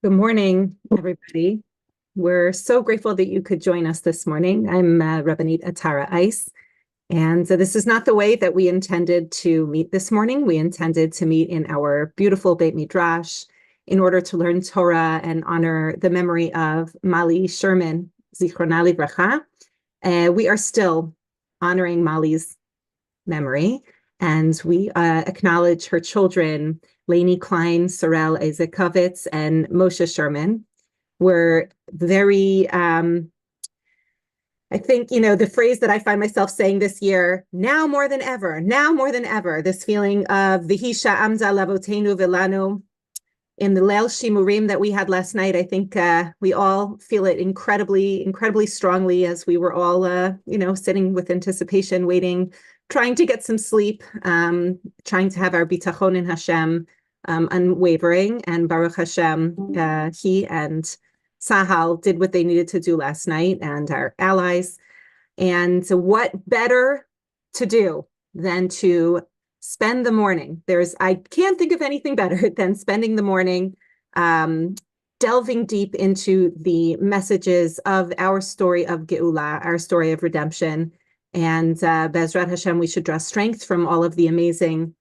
Good morning, everybody. We're so grateful that you could join us this morning. I'm Rabbanit Atara Ice, and this is not the way that we intended to meet this morning. We intended to meet in our beautiful Beit Midrash in order to learn Torah and honor the memory of Mali Sherman, Zichrona Livracha. We are still honoring Mali's memory, and we acknowledge her children, Lainey Klein, Sorel Ezekovitz, and Moshe Sherman. We're very, I think, the phrase that I find myself saying this year, now more than ever, this feeling of Vihisha Amza Lavotenu Vilanu in the Leil Shimurim that we had last night. I think we all feel it incredibly, incredibly strongly as we were all, sitting with anticipation, waiting, trying to get some sleep, trying to have our bitachon in Hashem unwavering. And Baruch Hashem, he and Sahal did what they needed to do last night, and our allies. And so what better to do than to spend the morning? I can't think of anything better than spending the morning delving deep into the messages of our story of Geula, our story of redemption. And Bezrat Hashem, we should draw strength from all of the amazing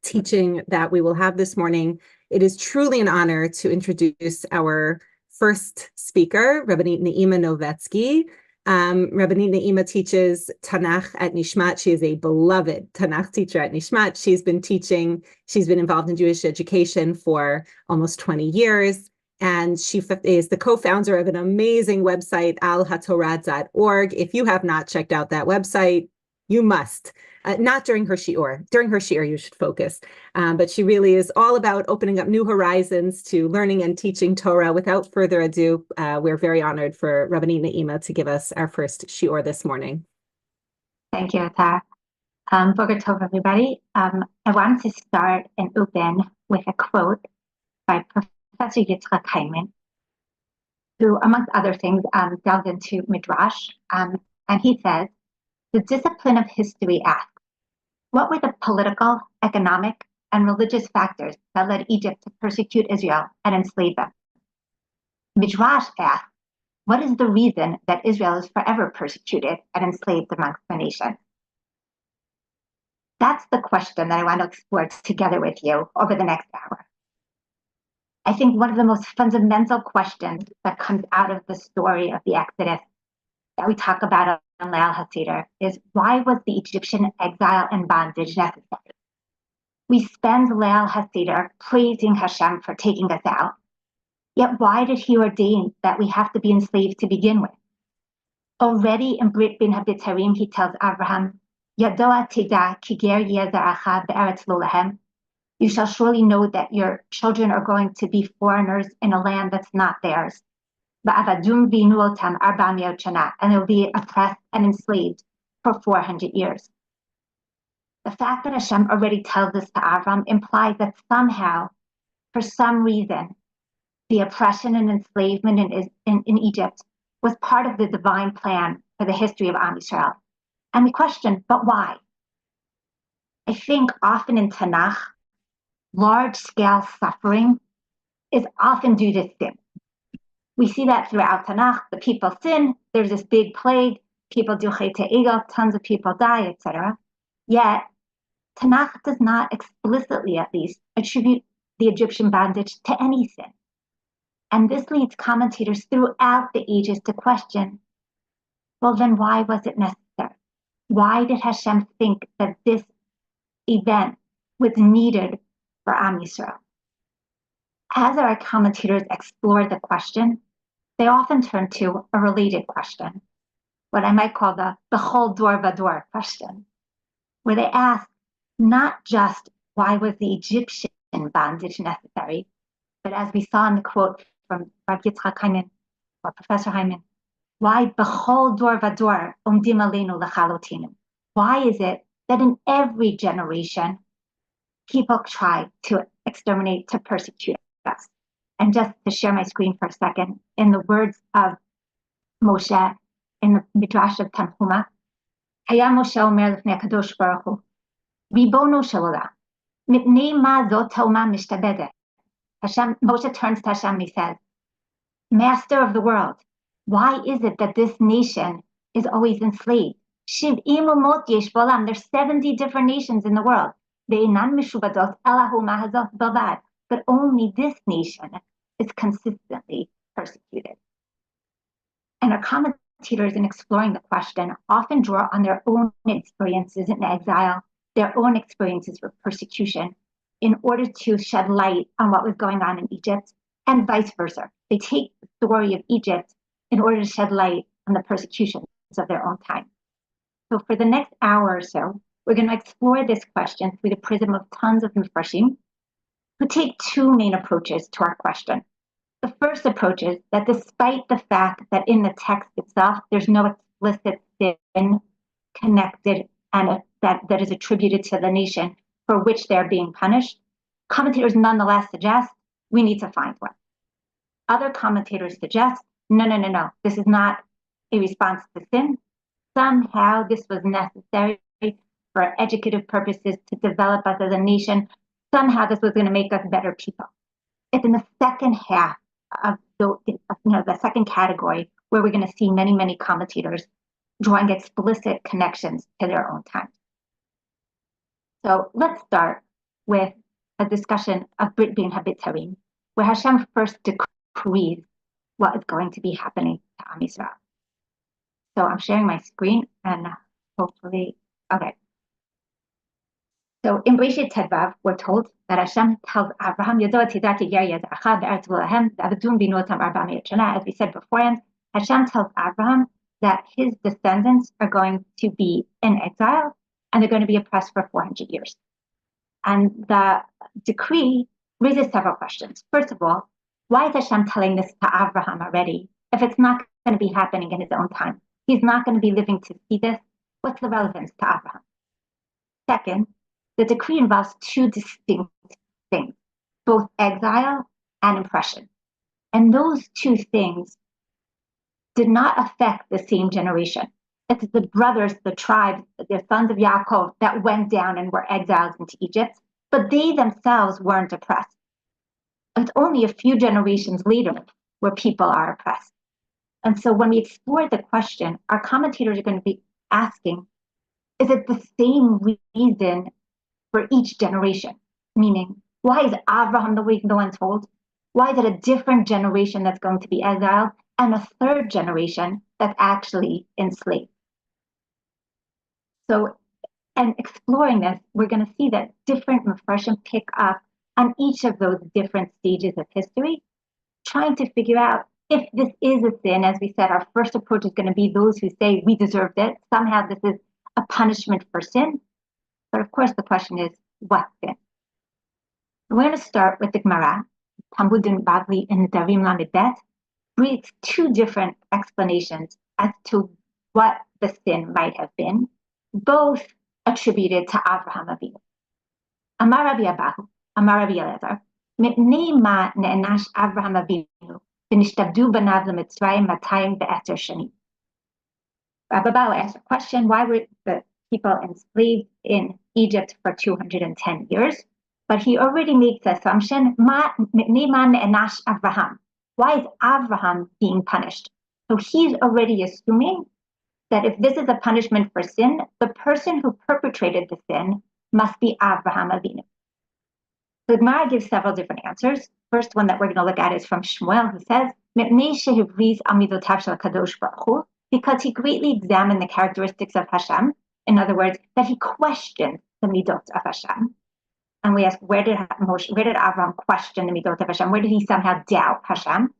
teaching that we will have this morning. It is truly an honor to introduce our first speaker, Rabbanit Neima Novetsky. Rabbanit Neima teaches Tanakh at Nishmat. She is a beloved Tanakh teacher at Nishmat. She's been involved in Jewish education for almost 20 years. And she is the co-founder of an amazing website, alhatorah.org. If you have not checked out that website, you must. Not during her shiur. During her shiur, you should focus. But she really is all about opening up new horizons to learning and teaching Torah. Without further ado, we're very honored for Rabbanit Neima to give us our first shiur this morning. Thank you, Atara. Boker Tov, everybody. I want to start and open with a quote by Professor Yitzchak Hyman, who, amongst other things, delved into Midrash. And he says, the discipline of history asks, what were the political, economic, and religious factors that led Egypt to persecute Israel and enslave them? Midrash asks, what is the reason that Israel is forever persecuted and enslaved amongst the nations? That's the question that I want to explore together with you over the next hour. I think one of the most fundamental questions that comes out of the story of the Exodus that we talk about on Leil HaSeder is, why was the Egyptian exile and bondage necessary? We spend Leil HaSeder praising Hashem for taking us out. Yet why did he ordain that we have to be enslaved to begin with? Already in Brit Bin Habitarim, he tells Abraham, Yadoa teda ki ger yeh zaracha be'eretz lo lahem. You shall surely know that your children are going to be foreigners in a land that's not theirs. And they'll be oppressed and enslaved for 400 years. The fact that Hashem already tells this to Avram implies that somehow, for some reason, the oppression and enslavement in Egypt was part of the divine plan for the history of Am Yisrael. And we question, but why? I think often in Tanakh, large-scale suffering is often due to sin. We see that throughout Tanakh. The people sin, there's this big plague, people do chet egel, tons of people die, etc. Yet, Tanakh does not explicitly, at least, attribute the Egyptian bondage to any sin. And this leads commentators throughout the ages to question, well, then why was it necessary? Why did Hashem think that this event was needed for Am Yisrael? As our commentators explore the question, they often turn to a related question, what I might call the Bechol Dor Vador question, where they ask not just why was the Egyptian bondage necessary, but as we saw in the quote from Rabbi Yitzchak Hyman, or Professor Hyman, why Bechol Dor Vador Omdim Aleinu Lechalotinu? Why is it that in every generation, people try to exterminate, to persecute us? And just to share my screen for a second, in the words of Moshe in the Midrash of Tanhuma, Haya Moshe Omer Lefnei Kadosh Baruch Hu, Ribono Shel Olam, Mipnei Ma Zot Haoma Mishtabedet, Moshe turns to Hashem and he says, Master of the world, why is it that this nation is always enslaved? There's 70 different nations in the world. But only this nation is consistently persecuted. And our commentators, in exploring the question, often draw on their own experiences in exile, their own experiences with persecution, in order to shed light on what was going on in Egypt, and vice versa. They take the story of Egypt in order to shed light on the persecutions of their own time. So for the next hour or so, we're going to explore this question through the prism of tons of Mefarshim, who take two main approaches to our question. The first approach is that despite the fact that in the text itself, there's no explicit sin connected and that is attributed to the nation for which they're being punished, commentators nonetheless suggest we need to find one. Other commentators suggest, no, this is not a response to sin. Somehow this was necessary for educative purposes to develop us as a nation. Somehow this was going to make us better people. It's in the second half of the second category where we're going to see many commentators drawing explicit connections to their own time. So let's start with a discussion of Brit Bin Habitarim, where Hashem first decrees what is going to be happening to Am Yisrael. So I'm sharing my screen and hopefully, okay. So in Bereshit Tedvav, we're told that Hashem tells Abraham, as we said beforehand, Hashem tells Abraham that his descendants are going to be in exile and they're going to be oppressed for 400 years. And the decree raises several questions. First of all, why is Hashem telling this to Abraham already if it's not going to be happening in his own time? He's not going to be living to see this. What's the relevance to Abraham? Second, the decree involves two distinct things, both exile and oppression. And those two things did not affect the same generation. It's the brothers, the tribes, the sons of Yaakov that went down and were exiled into Egypt, but they themselves weren't oppressed. It's only a few generations later where people are oppressed. And so when we explore the question, our commentators are going to be asking, is it the same reason for each generation? Meaning, why is Abraham the one told? Why is it a different generation that's going to be exiled and a third generation that's actually enslaved? So, and exploring this, we're going to see that different Mefarshim pick up on each of those different stages of history, trying to figure out if this is a sin. As we said, our first approach is going to be those who say we deserved it. Somehow this is a punishment for sin. But of course, the question is, what sin? We're going to start with the Gemara, Talmud in Bavli in Darim Lamed Bet, reads two different explanations as to what the sin might have been, both attributed to Avraham Avinu. Amar Rabbi Abahu, Amar Rabbi Elazar, Neima ne'enash Avraham Avinu, v'nishtabdu banav l'mitzrayim 210 shanim. Rabbi Abahu asked a question, why were the people enslaved in Egypt for 210 years? But he already makes the assumption, Neima ne'enash Avraham. Why is Avraham being punished? So he's already assuming that if this is a punishment for sin, the person who perpetrated the sin must be Avraham Avinu. The Gemara gives several different answers. First one that we're going to look at is from Shmuel, who says, because he greatly examined the characteristics of Hashem. In other words, that he questioned the midot of Hashem. And we ask, where did Avram question the midot of Hashem? Where did he somehow doubt Hashem?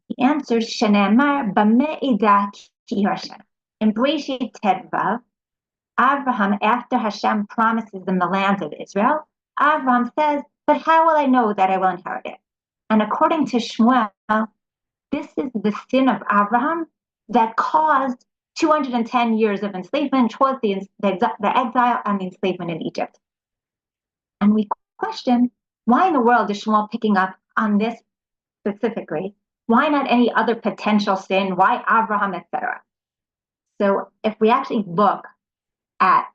He answers, Shenemar b'me'ida ki Hashem. In Bereshit Tedvav, Abraham, after Hashem promises them the land of Israel, Abraham says, but how will I know that I will inherit it? And according to Shmuel, this is the sin of Abraham that caused 210 years of enslavement, towards the exile and the enslavement in Egypt. And we question, why in the world is Shmuel picking up on this specifically? Why not any other potential sin? Why Abraham, etc.? So if we actually look at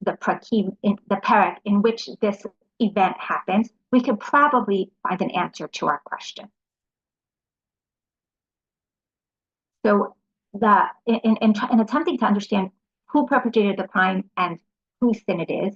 the parak in which this event happens, we could probably find an answer to our question. So in attempting to understand who perpetrated the crime and whose sin it is,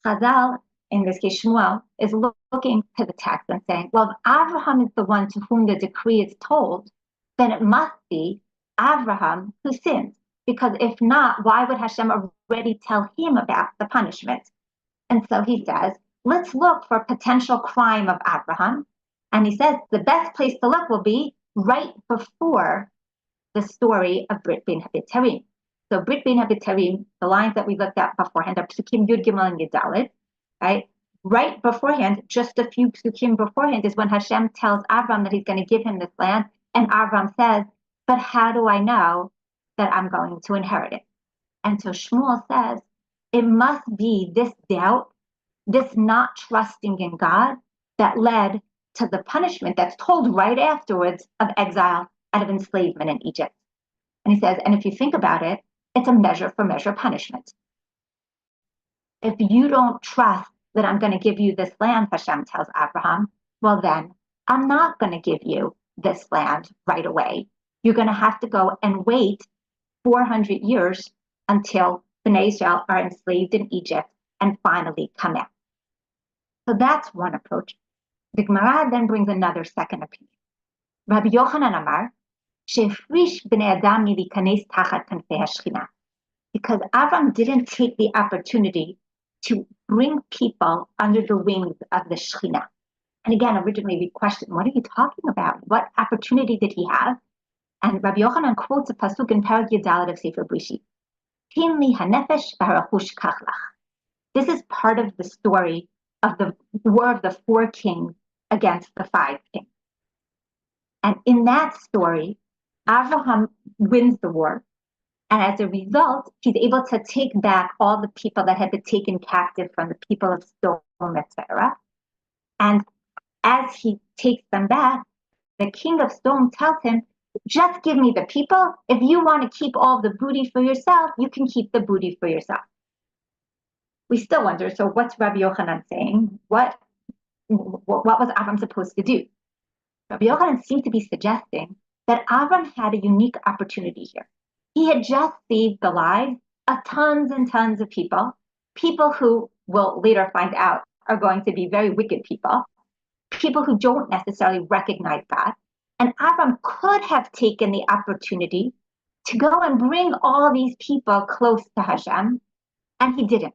Chazal, in this case Shmuel, is looking to the text and saying, well, if Abraham is the one to whom the decree is told, then it must be Abraham who sins. Because if not, why would Hashem already tell him about the punishment? And so he says, let's look for potential crime of Abraham. And he says the best place to look will be right before the story of Brit Bein HaBetarim. So Brit Bein HaBetarim, the lines that we looked at beforehand are Psukim Yud Gimel and Yud right? Right beforehand, just a few Psukim beforehand, is when Hashem tells Avram that he's going to give him this land. And Avram says, but how do I know that I'm going to inherit it? And so Shmuel says, it must be this doubt, this not trusting in God, that led to the punishment that's told right afterwards of exile out of enslavement in Egypt. And he says, and if you think about it, it's a measure for measure punishment. If you don't trust that I'm going to give you this land, Hashem tells Abraham, well then, I'm not going to give you this land right away. You're going to have to go and wait 400 years until Bnei Israel are enslaved in Egypt and finally come out. So that's one approach. The Gemara then brings another second opinion. Rabbi Yochanan Amar, Shefrish bnei Adam milikanes tachat kanfei hashchina, because Avram didn't take the opportunity to bring people under the wings of the Shechina. And again, originally we questioned, what are you talking about? What opportunity did he have? And Rabbi Yochanan quotes a pasuk in Perek Yud of Sefer Brishit. Tin li hanefesh v'harachush kachlach. This is part of the story of the war of the 4 kings against the 5 kings. And in that story, Abraham wins the war. And as a result, he's able to take back all the people that had been taken captive from the people of Sodom, etc. And as he takes them back, the king of Sodom tells him, just give me the people. If you want to keep all the booty for yourself, you can keep the booty for yourself. We still wonder, so what's Rabbi Yochanan saying? What was Avram supposed to do? Rabbi Yochanan seemed to be suggesting that Avram had a unique opportunity here. He had just saved the lives of tons and tons of people who we'll later find out are going to be very wicked people who don't necessarily recognize God. And Avram could have taken the opportunity to go and bring all these people close to Hashem, and he didn't.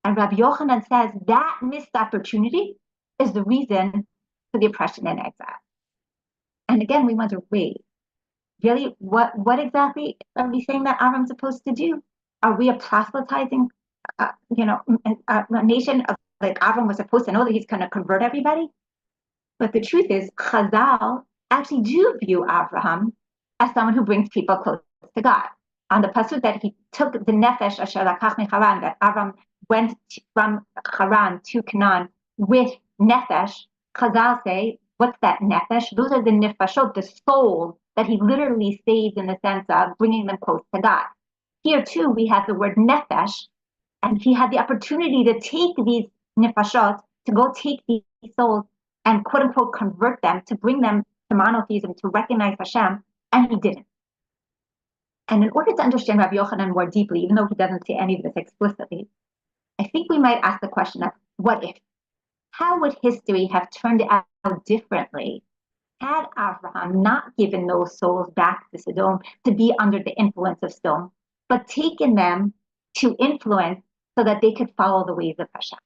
And Rabbi Yochanan says that missed opportunity is the reason for the oppression and exile. And again, we wonder, wait, really, what exactly are we saying that Avram's supposed to do? Are we a proselytizing, a nation of, like Avram was supposed to know that he's going to convert everybody? But the truth is, Chazal actually do view Abraham as someone who brings people close to God. On the pasuk that he took the nefesh asher lakach mecharan, that Abraham went from Haran to Canaan with nefesh, Chazal say, what's that nefesh? Those are the nefashot, the souls that he literally saved in the sense of bringing them close to God. Here too, we have the word nefesh, and he had the opportunity to take these nefashot, to go take these souls and quote unquote convert them, to bring them to monotheism, to recognize Hashem, and he didn't. And in order to understand Rabbi Yochanan more deeply, even though he doesn't say any of this explicitly, I think we might ask the question of what if? How would history have turned out differently had Abraham not given those souls back to Sodom to be under the influence of Sodom, but taken them to influence so that they could follow the ways of Hashem?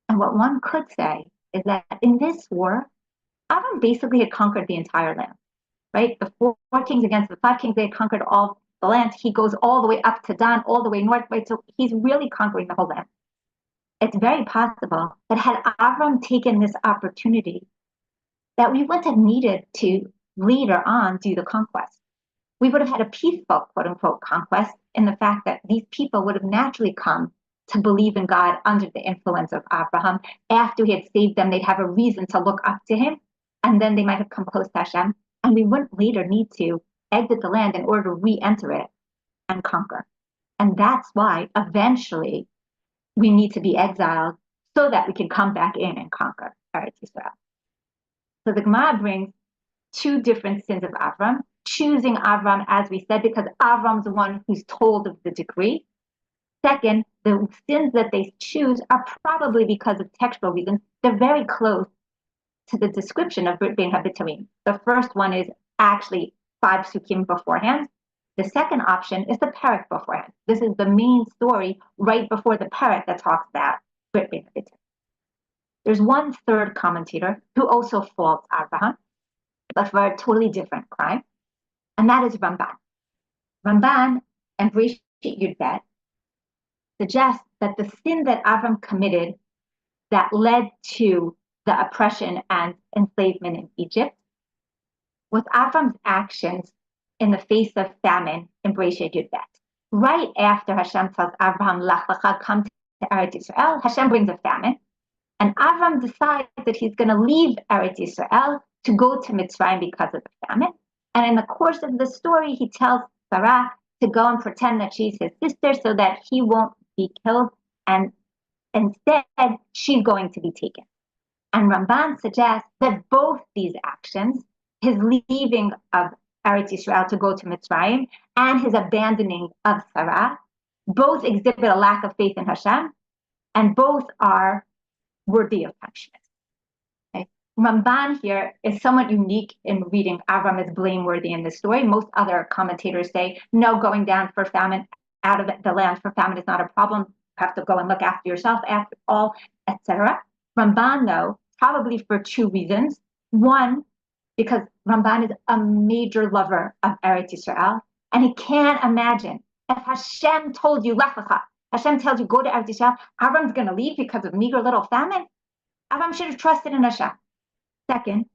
And what one could say is that in this war, Abraham basically had conquered the entire land, right? The 4 kings against the 5 kings, they had conquered all the land. He goes all the way up to Dan, all the way north, right? So he's really conquering the whole land. It's very possible that had Avram taken this opportunity, that we wouldn't have needed to later on do the conquest. We would have had a peaceful, quote unquote, conquest in the fact that these people would have naturally come to believe in God under the influence of Abraham. After he had saved them, they'd have a reason to look up to him, and then they might have come close to Hashem, and we wouldn't later need to exit the land in order to re-enter it and conquer. And that's why eventually we need to be exiled so that we can come back in and conquer Eretz Yisrael. So the Gemara brings two different sins of Avram, choosing Avram, as we said, because Avram's the one who's told of the decree. Second, the sins that they choose are probably because of textual reasons. They're very close to the description of Brit Bein HaBitarim. The first one is actually 5 psukim beforehand. The second option is the parak beforehand. This is the main story right before the parak that talks about Brit Bein HaBitarim. There's one third commentator who also faults Abraham, but for a totally different crime, and that is Ramban. Ramban and Breshit Yud Bet suggest that the sin that Avram committed that led to the oppression and enslavement in Egypt was Avram's actions in the face of famine in Breshit Yud Bet. Right after Hashem tells Abraham, Lach lecha, come to Eretz Yisrael, Hashem brings a famine, and Avram decides that he's going to leave Eretz Yisrael to go to Mitzrayim because of the famine. And in the course of the story, he tells Sarah to go and pretend that she's his sister so that he won't be killed, and instead she's going to be taken. And Ramban suggests that both these actions, his leaving of Eretz Yisrael to go to Mitzrayim and his abandoning of Sarah, both exhibit a lack of faith in Hashem, and both are worthy of punishment. Okay? Ramban here is somewhat unique in reading Avram as blameworthy in this story. Most other commentators say, no, going down for famine, out of the land for famine is not a problem. You have to go and look after yourself after all, etc. Ramban, though, probably for two reasons. One, because Ramban is a major lover of Eretz Yisrael, and he can't imagine if Hashem told you, Lech lecha, Hashem tells you, go to Eretz Yisrael, Avram's going to leave because of meager little famine. Avram should have trusted in Hashem. Second,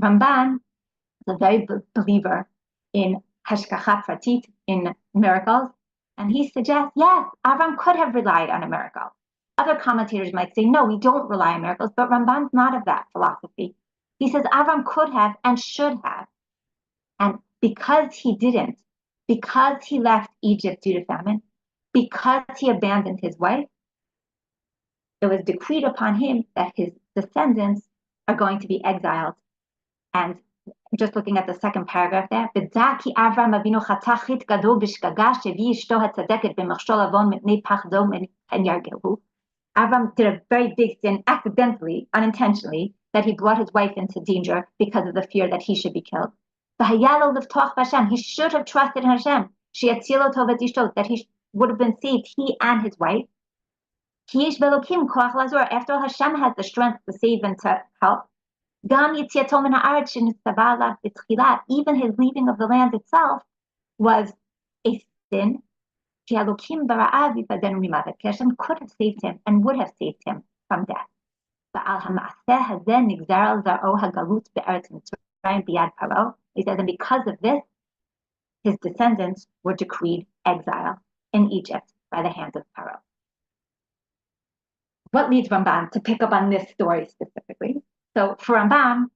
Ramban is a very believer in hashgacha pratit, in miracles, and he suggests, yes, Avram could have relied on a miracle. Other commentators might say, no, we don't rely on miracles, but Ramban's not of that philosophy. He says Avram could have and should have. And because he didn't, because he left Egypt due to famine, because he abandoned his wife, it was decreed upon him that his descendants are going to be exiled. And just looking at the second paragraph there, B'daki Avram Avinu chatachit gadol b'shgaga shevi ishto hatzadeket b'machshol avon mipnei pachdo and yargehu. Avram did a very big sin accidentally, unintentionally, that he brought his wife into danger because of the fear that he should be killed. He should have trusted in Hashem, that he would have been saved, he and his wife. After all, Hashem has the strength to save and to help. Even his leaving of the land itself was a sin. Hashem could have saved him and would have saved him from death. He says, and because of this, his descendants were decreed exile in Egypt by the hands of Pharaoh. What leads Ramban to pick up on this story specifically? So for Ramban,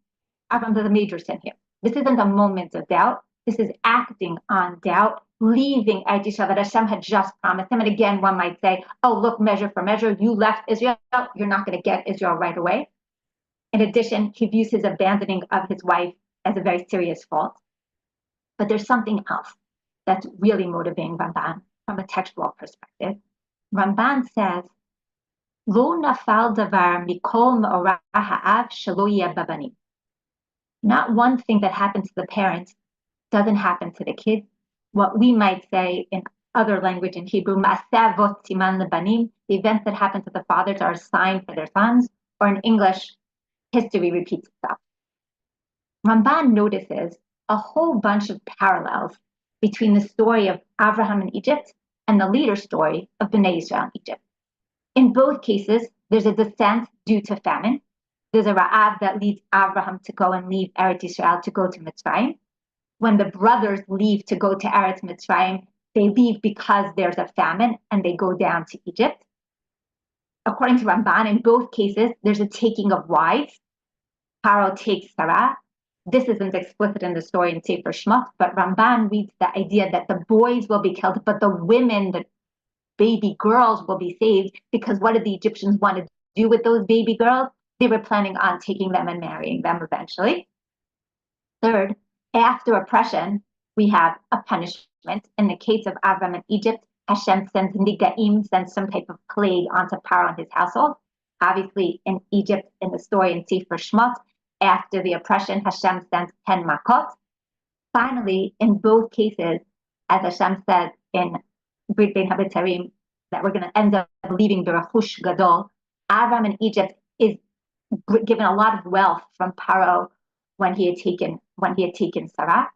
Avram does a major sin here. This isn't a moment of doubt. This is acting on doubt, leaving Eretz Yisrael that Hashem had just promised him. And again, one might say, oh, look, measure for measure. You left Israel. You're not going to get Israel right away. In addition, he views his abandoning of his wife as a very serious fault. But there's something else that's really motivating Ramban from a textual perspective. Ramban says, Lo nafal davar mikol me'orah ha'av shelo yeh babanim. Not one thing that happened to the parents doesn't happen to the kids. What we might say in other language in Hebrew, ma'aseh avot siman lebanim, the events that happen to the fathers are a sign for their sons, or in English, history repeats itself. Ramban notices a whole bunch of parallels between the story of Abraham in Egypt and the later story of Bnei Israel in Egypt. In both cases, there's a descent due to famine. There's a ra'av that leads Abraham to go and leave Eretz Yisrael to go to Mitzrayim. When the brothers leave to go to Eretz Mitzrayim, they leave because there's a famine and they go down to Egypt. According to Ramban, in both cases, there's a taking of wives. Pharaoh takes Sarah. This isn't explicit in the story in Sefer Shemot, but Ramban reads the idea that the boys will be killed, but the women, the baby girls will be saved, because what did the Egyptians want to do with those baby girls? They were planning on taking them and marrying them eventually. Third, after oppression, we have a punishment. In the case of Avram in Egypt, Hashem sends Nigaim, sends some type of plague onto Pharaoh and his household. Obviously, in Egypt, in the story in Sefer Shmot, after the oppression, Hashem sends 10 makot. Finally, in both cases, as Hashem said in Brit Bein HaBetzarim, that we're going to end up leaving Berachush Gadol, Avram in Egypt is given a lot of wealth from Pharaoh when he had taken Sarah.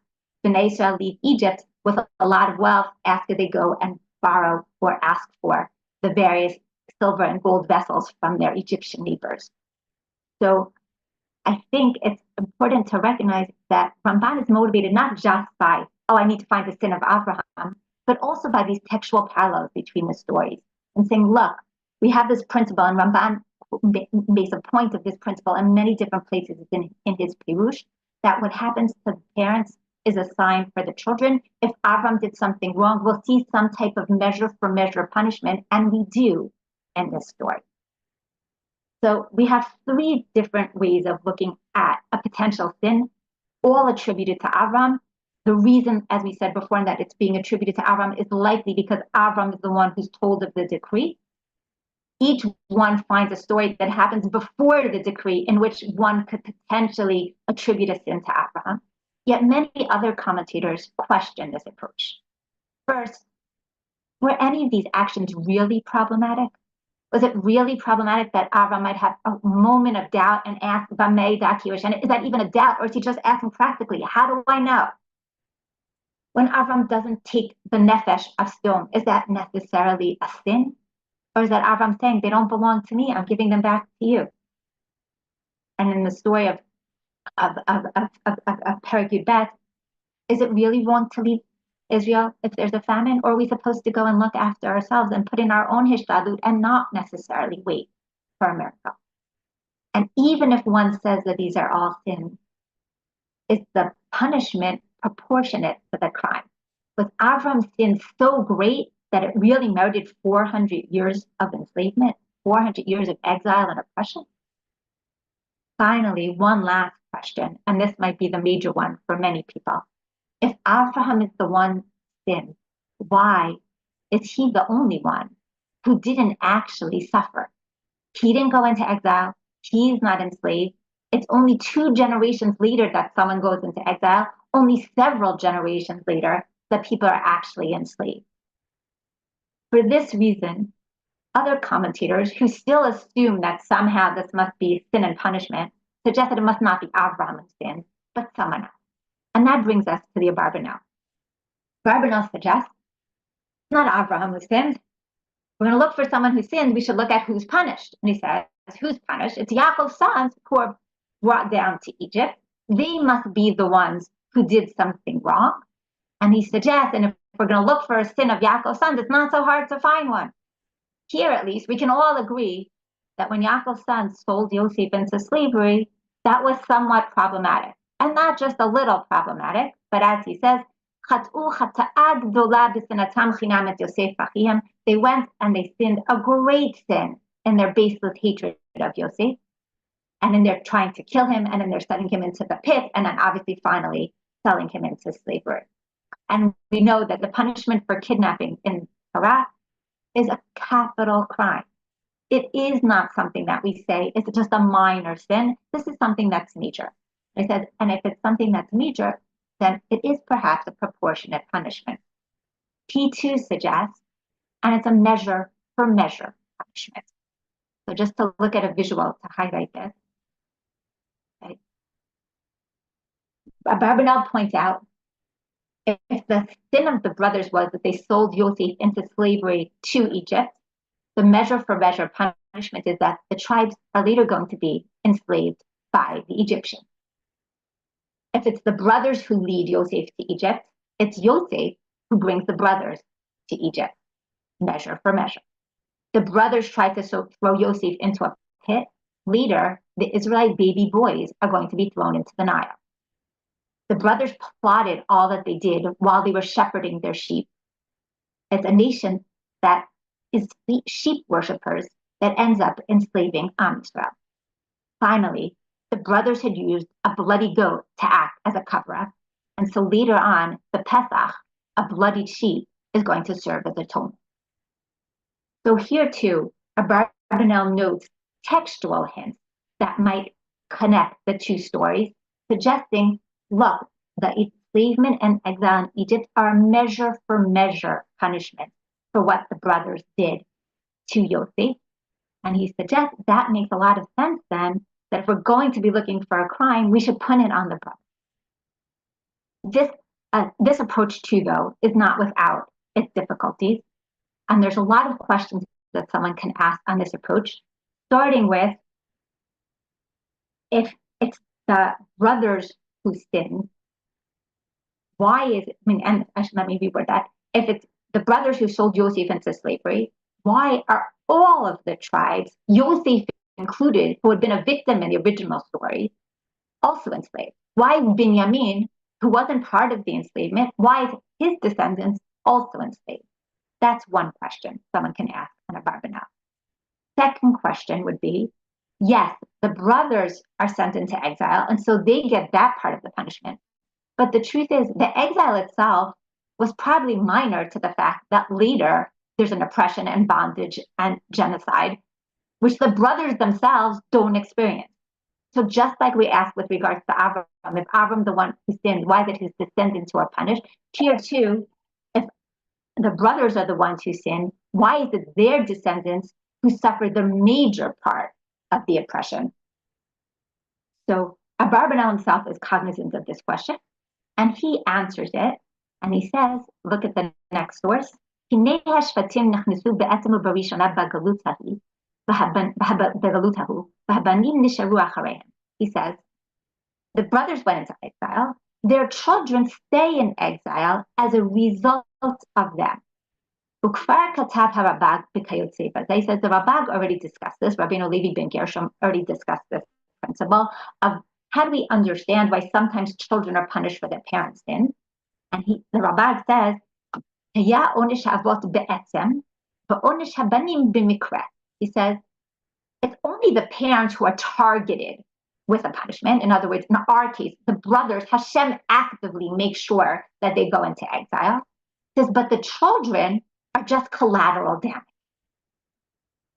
Bnei Israel leave Egypt with a lot of wealth after they go and borrow or ask for the various silver and gold vessels from their Egyptian neighbors. So I think it's important to recognize that Ramban is motivated not just by, oh, I need to find the sin of Abraham, but also by these textual parallels between the stories and saying, look, we have this principle, and Ramban makes a point of this principle in many different places in his Pirush, that what happens to the parents is a sign for the children. If Avram did something wrong, we'll see some type of measure for measure punishment, and we do in this story. So we have three different ways of looking at a potential sin, all attributed to Avram. The reason, as we said before, that it's being attributed to Avram is likely because Avram is the one who's told of the decree. Each one finds a story that happens before the decree in which one could potentially attribute a sin to Abraham. Yet many other commentators question this approach. First, were any of these actions really problematic? Was it really problematic that Avram might have a moment of doubt and ask, Vamei Dakiyosh? And is that even a doubt, or is he just asking practically, how do I know? When Avram doesn't take the nefesh of stone, is that necessarily a sin? Or is that Avram saying, they don't belong to me, I'm giving them back to you? And in the story of Perek Yud Bet, is it really wrong to leave Israel if there's a famine? Or are we supposed to go and look after ourselves and put in our own hishtadlut and not necessarily wait for a miracle? And even if one says that these are all sins, is the punishment proportionate to the crime? Was Avram's sin so great that it really merited 400 years of enslavement, 400 years of exile and oppression? Finally, one last question, and this might be the major one for many people. If Abraham is the one sin, why is he the only one who didn't actually suffer? He didn't go into exile. He's not enslaved. It's only 2 generations later that someone goes into exile. Only several generations later that people are actually enslaved. For this reason, other commentators who still assume that somehow this must be sin and punishment suggest that it must not be Abraham's sin, but someone else. And that brings us to the Rabbanit. Rabbanit suggests it's not Abraham who sinned. We're going to look for someone who sinned. We should look at who's punished. And he says, who's punished? It's Yaakov's sons who are brought down to Egypt. They must be the ones who did something wrong. And he suggests, and if we're going to look for a sin of Yaakov's sons, it's not so hard to find one. Here, at least, we can all agree that when Yaakov's sons sold Yosef into slavery, that was somewhat problematic. And not just a little problematic, but as he says, they went and they sinned a great sin in their baseless hatred of Yosef, and in their trying to kill him, and in their sending him into the pit, and then obviously finally selling him into slavery. And we know that the punishment for kidnapping in Torah is a capital crime. It is not something that we say it's just a minor sin. This is something that's major. He says, and if it's something that's major, then it is perhaps a proportionate punishment. P2 suggests, and it's a measure for measure punishment. So just to look at a visual to highlight this. Okay. Rabbanit points out, if the sin of the brothers was that they sold Yosef into slavery to Egypt, the measure for measure punishment is that the tribes are later going to be enslaved by the Egyptians. If it's the brothers who lead Yosef to Egypt, it's Yosef who brings the brothers to Egypt, measure for measure. The brothers try to throw Yosef into a pit. Later, the Israelite baby boys are going to be thrown into the Nile. The brothers plotted all that they did while they were shepherding their sheep. It's a nation that is sheep worshippers that ends up enslaving Israel. Finally, the brothers had used a bloody goat to act as a cover-up, and so later on, the Pesach, a bloodied sheep, is going to serve as atonement. So here too, Abarbanel notes textual hints that might connect the two stories, suggesting, look, the enslavement and exile in Egypt are measure for measure punishment for what the brothers did to Yosef. And he suggests that makes a lot of sense then, that if we're going to be looking for a crime, we should put it on the brothers. This approach too, though, is not without its difficulties. And there's a lot of questions that someone can ask on this approach, starting with, if it's the brothers who sin, why is it, and actually, let me reword that. If it's the brothers who sold Yosef into slavery, why are all of the tribes, Yosef included, who had been a victim in the original story, also enslaved? Why Binyamin, who wasn't part of the enslavement, why is his descendants also enslaved? That's one question someone can ask on Abarbanel. Second question would be, yes, the brothers are sent into exile, and so they get that part of the punishment. But the truth is, the exile itself was probably minor to the fact that later there's an oppression and bondage and genocide, which the brothers themselves don't experience. So just like we asked with regards to Avram, if Avram, the one who sinned, why did his descendants who are punished? Here too, if the brothers are the ones who sin, why is it their descendants who suffer the major part of the oppression? So Abarbanel himself is cognizant of this question, and he answers it, and he says, look at the next source. He says, the brothers went into exile. Their children stay in exile as a result of them. They says the Rabag already discussed this. Rabbeinu Levi ben Gershom already discussed this principle of how do we understand why sometimes children are punished for their parents' sin. And the Rabag says, he says, it's only the parents who are targeted with a punishment. In other words, in our case, the brothers, Hashem actively makes sure that they go into exile. He says, but the children are just collateral damage.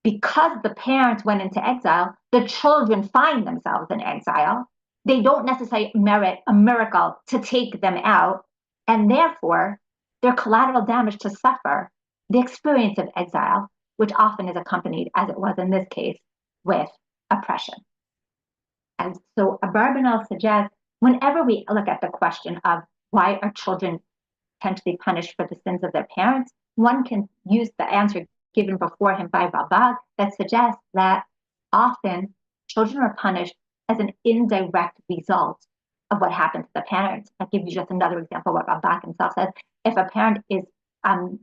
Because the parents went into exile, the children find themselves in exile. They don't necessarily merit a miracle to take them out, and therefore they're collateral damage to suffer the experience of exile, which often is accompanied, as it was in this case, with oppression. And so Abarbanel suggests, whenever we look at the question of why are children potentially punished for the sins of their parents, one can use the answer given before him by Rabag that suggests that often children are punished as an indirect result of what happened to the parents. I'll give you just another example what Rabag himself says. If a parent is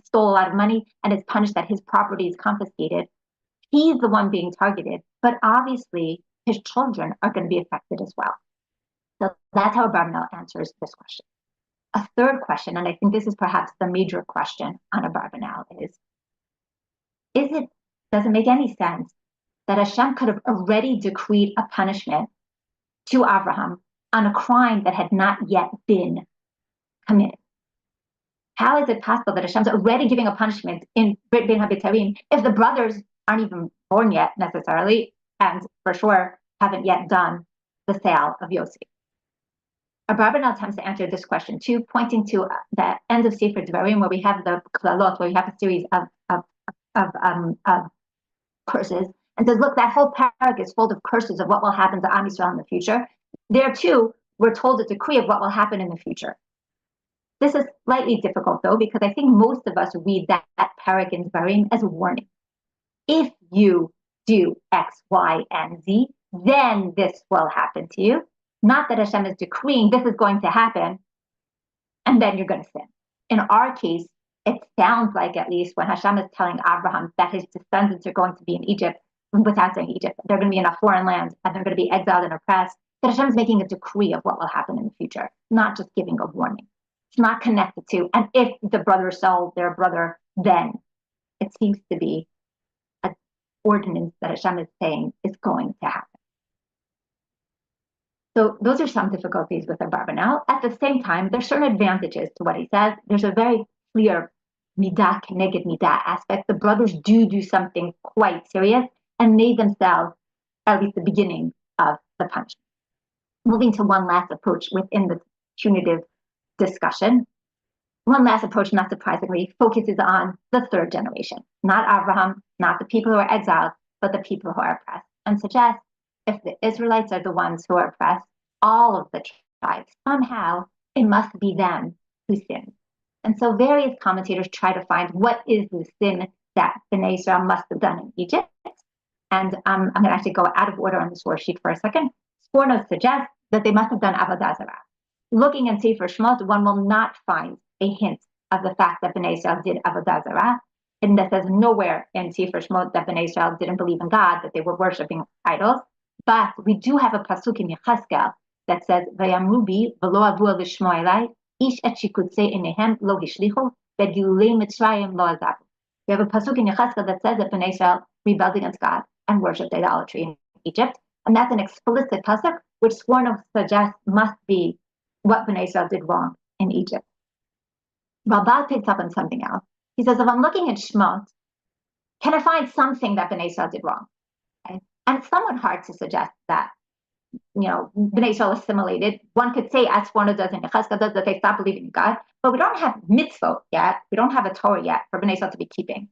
stole a lot of money and is punished that his property is confiscated, he's the one being targeted, but obviously his children are going to be affected as well. So that's how Abarbanel answers this question. A third question, and I think this is perhaps the major question on Abarbanel, does it make any sense that Hashem could have already decreed a punishment to Abraham on a crime that had not yet been committed? How is it possible that Hashem's already giving a punishment in Brit Bein HaBetarim if the brothers aren't even born yet necessarily, and for sure haven't yet done the sale of Yosef? Abarbanel attempts to answer this question too, pointing to the end of Sefer Dvarim, where we have the Klalot, where we have a series of curses, and says, look, that whole parak is full of curses of what will happen to Am Yisrael in the future. There too, we're told a decree of what will happen in the future. This is slightly difficult though, because I think most of us read that parak in Dvarim as a warning. If you do X, Y, and Z, then this will happen to you. Not that Hashem is decreeing this is going to happen, and then you're going to sin. In our case, it sounds like, at least, when Hashem is telling Abraham that his descendants are going to be in Egypt, without saying Egypt, they're going to be in a foreign land, and they're going to be exiled and oppressed, that Hashem is making a decree of what will happen in the future, not just giving a warning. It's not connected to, and if the brother sold their brother, then it seems to be an ordinance that Hashem is saying is going to happen. So those are some difficulties with Abarbanel. At the same time, there's certain advantages to what he says. There's a very clear midah keneged midah aspect. The brothers do something quite serious, and they themselves are at least the beginning of the punishment. Moving to one last approach within the punitive discussion. One last approach, not surprisingly, focuses on the third generation, not Abraham, not the people who are exiled, but the people who are oppressed, and suggests if the Israelites are the ones who are oppressed, all of the tribes, somehow it must be them who sinned. And so various commentators try to find what is the sin that Bnei Israel must have done in Egypt. And I'm going to actually go out of order on the source sheet for a second. Sforno suggests that they must have done Avodah Zarah. Looking in Sefer Shemot, one will not find a hint of the fact that Bnei Israel did Avodah Zarah. And that says nowhere in Sefer Shemot that Bnei Israel didn't believe in God, that they were worshiping idols. But we do have a pasuk in Yechezkel that says, "Vayamru bi v'lo avu l'shmo elai, ish et shikutzei enehem lo hishlichu, v'gilulei Mitzrayim lo azavu." We have a pasuk in Yechezkel that says that Bnei Israel rebelled against God and worshipped idolatry in Egypt, and that's an explicit pasuk which Sforno suggests must be what Bnei Israel did wrong in Egypt. Rabbanit picks up on something else. He says, if I'm looking at Shemot, can I find something that Bnei Israel did wrong? Okay? And it's somewhat hard to suggest that, Bnei Israel assimilated. One could say, as Sforno does and Yechezkel does, that they stopped believing in God, but we don't have mitzvot yet. We don't have a Torah yet for Bnei Israel to be keeping.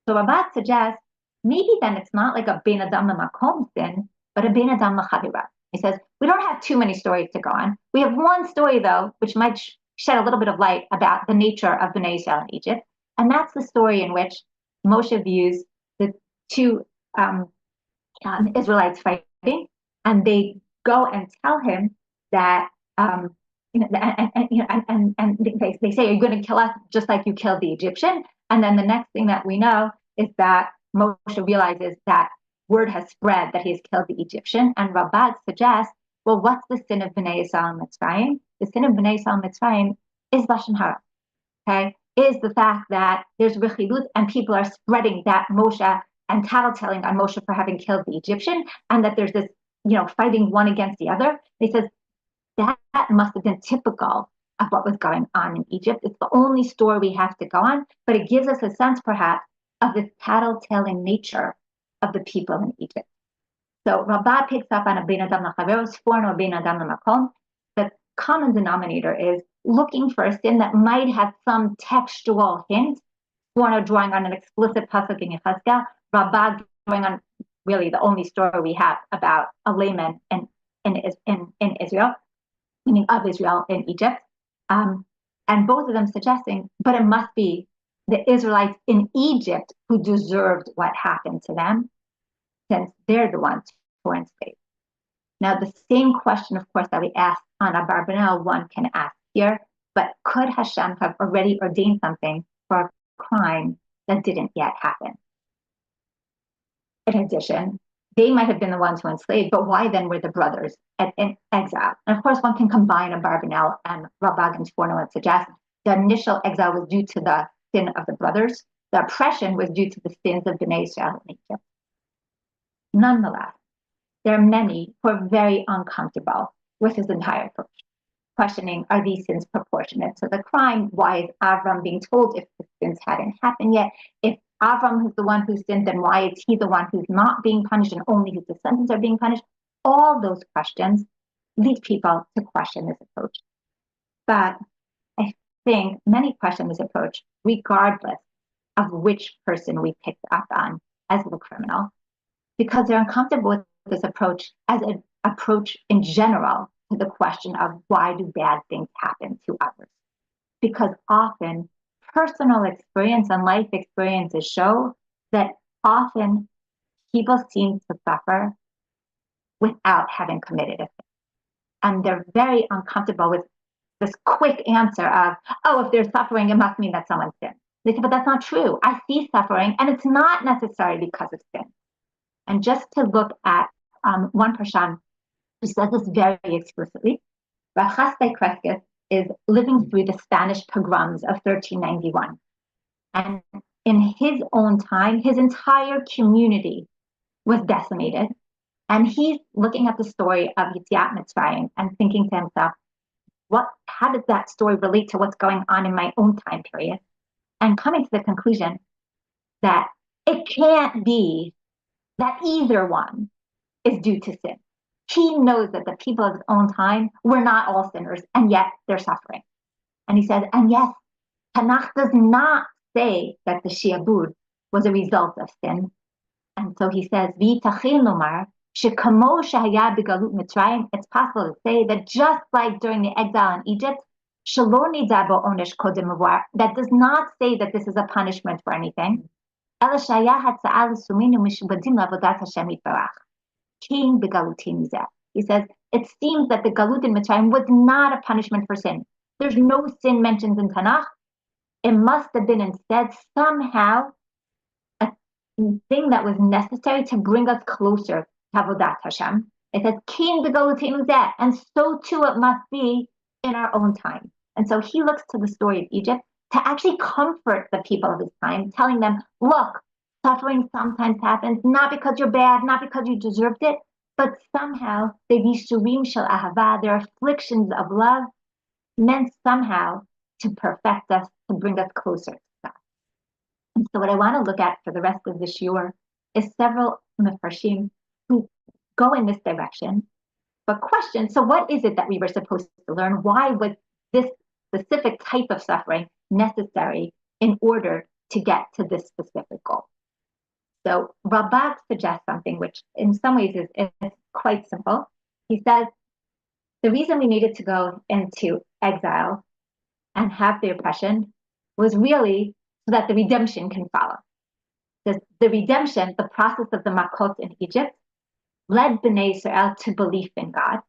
So Rabbanit suggests, maybe then it's not like a Ben Adam Makom sin, but a Ben Adam Chavira. He says, we don't have too many stories to go on. We have one story, though, which might shed a little bit of light about the nature of Bnei Israel in Egypt. And that's the story in which Moshe views the two Israelites fighting, and they go and tell him that, and they say, are you going to kill us just like you killed the Egyptian? And then the next thing that we know is that Moshe realizes that word has spread that he has killed the Egyptian, and Rabbanit suggests, well, what's the sin of Bnei Israel and Mitzrayim? The sin of Bnei Israel and Mitzrayim is Lashon Hara, okay? Is the fact that there's rechilut and people are spreading that Moshe and tattletelling on Moshe for having killed the Egyptian, and that there's this, fighting one against the other. He says that must have been typical of what was going on in Egypt. It's the only story we have to go on, but it gives us a sense, perhaps, of the tattletelling nature of the people in Egypt. So Rabbanit picks up on a Ben Adam L'Chavero, Sforno Ben Adam L'Makom. The common denominator is looking for a sin that might have some textual hint. Sforno drawing on an explicit pasuk in Yechezkel, Rabbanit drawing on really the only story we have about a layman in Israel, meaning of Israel in Egypt. And both of them suggesting, but it must be the Israelites in Egypt who deserved what happened to them, since they're the ones who were enslaved. Now, the same question, of course, that we asked on Abarbanel, one can ask here, but could Hashem have already ordained something for a crime that didn't yet happen? In addition, they might have been the ones who enslaved, but why then were the brothers in exile? And of course, one can combine Abarbanel and Rabbanit and Sforno and suggest the initial exile was due to the sin of the brothers. The oppression was due to the sins of Bnei Israel in Egypt. Nonetheless, there are many who are very uncomfortable with his entire approach, questioning, are these sins proportionate to the crime? Why is Avram being told if the sins hadn't happened yet? If Avram is the one who sinned, then why is he the one who's not being punished and only his descendants are being punished? All those questions lead people to question this approach. But I think many question this approach regardless of which person we picked up on as the criminal, because they're uncomfortable with this approach as an approach in general to the question of why do bad things happen to others? Because often personal experience and life experiences show that often people seem to suffer without having committed a sin. And they're very uncomfortable with this quick answer of, oh, if there's suffering, it must mean that someone sinned. They say, but that's not true. I see suffering, and it's not necessarily because of sin. And just to look at one Parshan who says this very explicitly, Rachaste Crescus is living through the Spanish pogroms of 1391. And in his own time, his entire community was decimated. And he's looking at the story of Yetziat Mitzrayim and thinking to himself, how does that story relate to what's going on in my own time period? And coming to the conclusion that it can't be that either one is due to sin. He knows that the people of his own time were not all sinners, and yet they're suffering. And he says, and yes, Tanakh does not say that the Shiabud was a result of sin. And so he says, V'yitachin lomar, shekamo shehaya begalut Mitzrayim, it's possible to say that just like during the exile in Egypt, shelo nidar bo onesh kodem mevar, that does not say that this is a punishment for anything. Ela shehaya hatza'ah l'suminu mishubadim la'avodat Hashem yitbarach. King begalutim zeh. He says, it seems that the galut in Mitzrayim was not a punishment for sin. There's no sin mentioned in Tanakh. It must have been instead somehow a thing that was necessary to bring us closer to Avodat Hashem. It says, King begalutim zeh, and so too it must be in our own time. And so he looks to the story of Egypt to actually comfort the people of his time, telling them, look, suffering sometimes happens, not because you're bad, not because you deserved it, but somehow the yishurim shel ahava, their afflictions of love, meant somehow to perfect us, to bring us closer to God. And so what I want to look at for the rest of this year is several mefarshim who go in this direction, but question, so what is it that we were supposed to learn? Why was this specific type of suffering necessary in order to get to this specific goal? So Rabbah suggests something which in some ways is quite simple. He says, the reason we needed to go into exile and have the oppression was really so that the redemption can follow. The redemption, the process of the Makot in Egypt, led Bnei Israel to belief in God.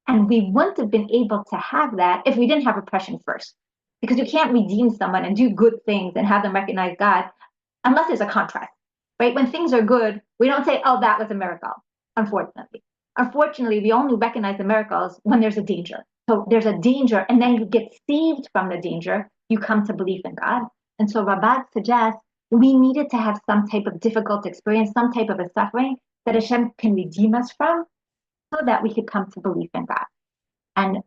And we wouldn't have been able to have that if we didn't have oppression first. Because you can't redeem someone and do good things and have them recognize God unless there's a contrast, right? When things are good, we don't say, oh, that was a miracle, unfortunately. Unfortunately, we only recognize the miracles when there's a danger. So there's a danger, and then you get saved from the danger, you come to believe in God. And so Rabbah suggests we needed to have some type of difficult experience, some type of a suffering that Hashem can redeem us from so that we could come to belief in God. And